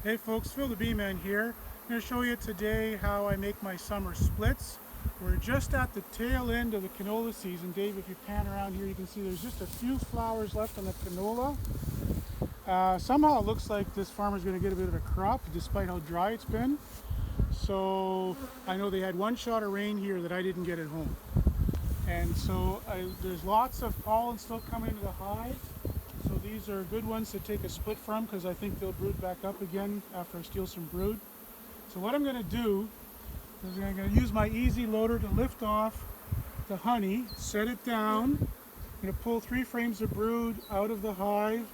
Hey folks, Phil the Bee-Man here. I'm going to show you today how I make my summer splits. We're just at the tail end of the canola season. Dave, if you pan around here, you can see there's just a few flowers left on the canola. Somehow it looks like this farmer's going to get a bit of a crop despite how dry it's been. So I know they had one shot of rain here that I didn't get at home. And so there's lots of pollen still coming into the hive. So these are good ones to take a split from because I think they'll brood back up again after I steal some brood. So what I'm going to do is I'm going to use my easy loader to lift off the honey, set it down. I'm going to pull 3 frames of brood out of the hive,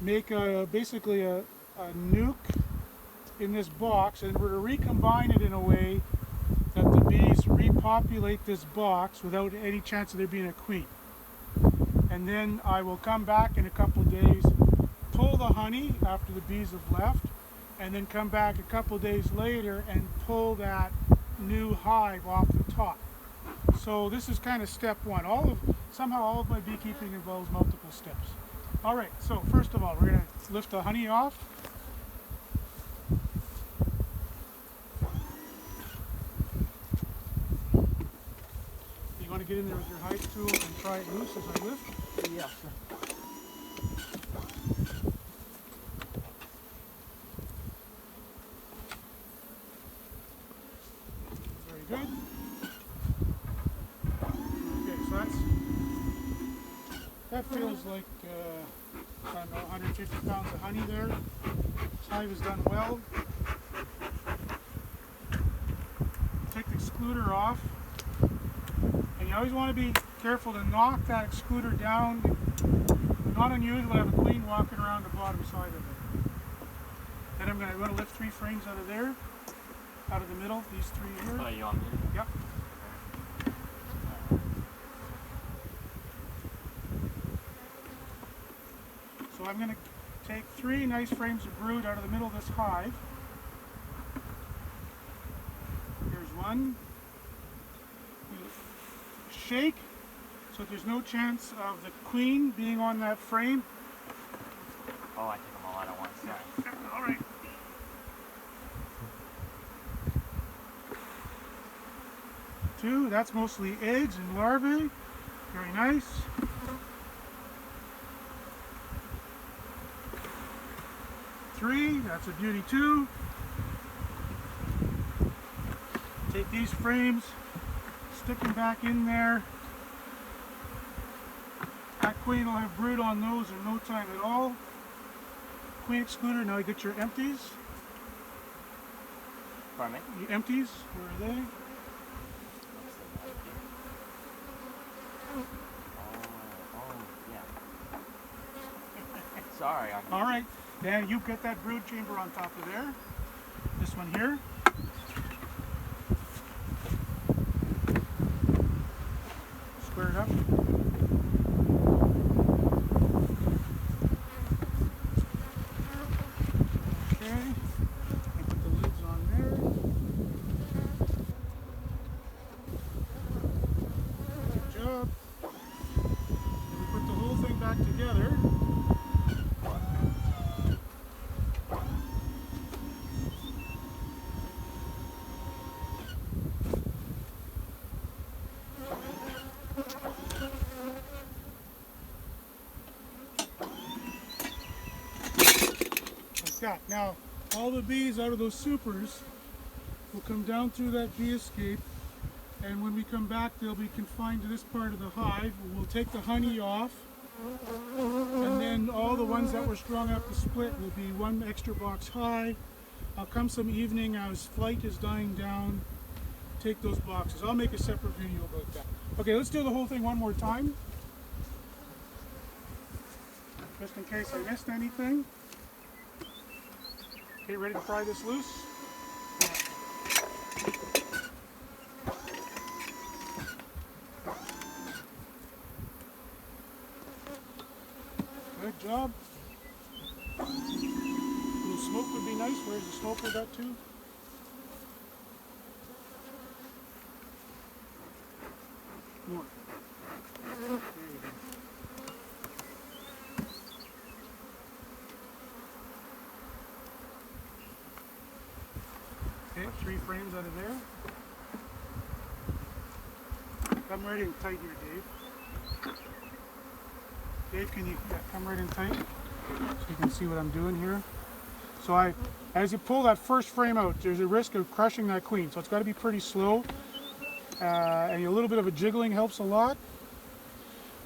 make basically a nuke in this box, and we're to recombine it in a way that the bees repopulate this box without any chance of there being a queen. And then I will come back in a couple days, pull the honey after the bees have left, and then come back a couple days later and pull that new hive off the top. So this is kind of step one. Somehow all of my beekeeping involves multiple steps. All right, so first of all, we're going to lift the honey off. You want to get in there with your hive tool and pry it loose as I lift? Yeah. Very good. Okay, so that feels like I don't know, 150 pounds of honey there. This hive is done well. Take the excluder off, and you always want to be careful to knock that excluder down. Not unusual to have a queen walking around the bottom side of it. Then I'm going to lift 3 frames out of there, out of the middle, these 3 here. Oh, you want me? Yep. So I'm going to take 3 nice frames of brood out of the middle of this hive. Here's one. Shake so there's no chance of the queen being on that frame. Oh, I take them all out at once. Yeah. All right. Two, that's mostly eggs and larvae. Very nice. 3, that's a beauty too. Take these frames, stick them back in there. That queen will have brood on those in no time at all. Queen excluder, now you get your empties. Pardon me? Your empties, where are they? Oh, yeah. Sorry. All right, then you get that brood chamber on top of there. This one here. Square it up. Okay, and put the lids on there. Good job. And we put the whole thing back together. Like that. Now, all the bees out of those supers will come down through that bee escape, and when we come back they'll be confined to this part of the hive. We'll take the honey off, and then all the ones that were strong enough to split will be 1 extra box high. I'll come some evening as flight is dying down, take those boxes. I'll make a separate video about that. Okay, let's do the whole thing one more time, just in case I missed anything. Okay, ready to pry this loose? Good job. A little smoke would be nice. Where's the smoke with that too? More. There you go. Okay, 3 frames out of there. Come right in tight here, Dave. Dave, can you come right in tight so you can see what I'm doing here? So as you pull that first frame out, there's a risk of crushing that queen. So it's got to be pretty slow. And a little bit of a jiggling helps a lot.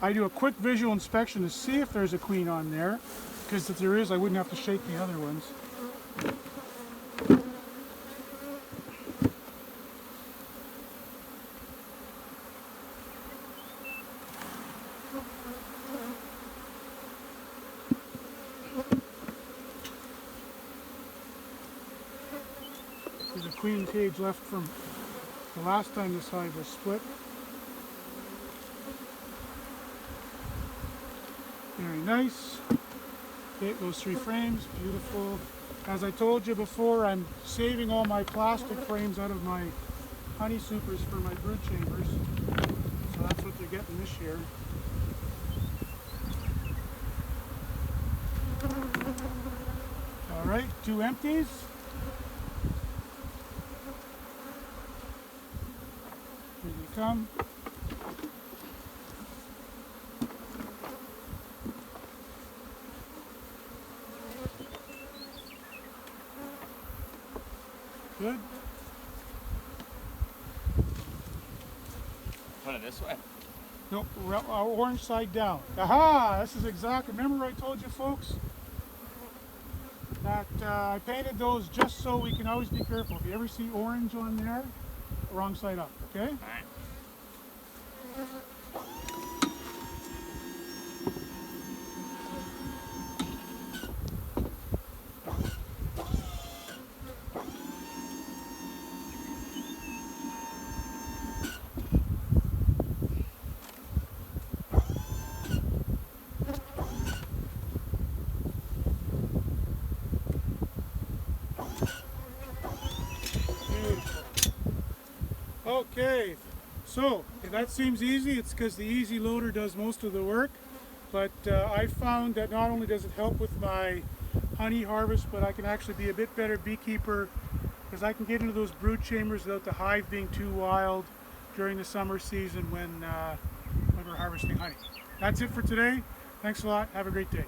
I do a quick visual inspection to see if there's a queen on there, because if there is, I wouldn't have to shake the other ones. There's a queen cage left from the last time this hive was split. Very nice. Okay, those 3 frames, beautiful. As I told you before, I'm saving all my plastic frames out of my honey supers for my brood chambers. So that's what they're getting this year. All right, 2 empties. Here they come. Good. Put it this way. Nope, our orange side down. Aha! This is exactly, remember I told you folks that I painted those just so we can always be careful. If you ever see orange on there, wrong side up, okay? All right. Okay, so if that seems easy, it's because the Easy Loader does most of the work. But I found that not only does it help with my honey harvest, but I can actually be a bit better beekeeper because I can get into those brood chambers without the hive being too wild during the summer season when we're harvesting honey. That's it for today. Thanks a lot. Have a great day.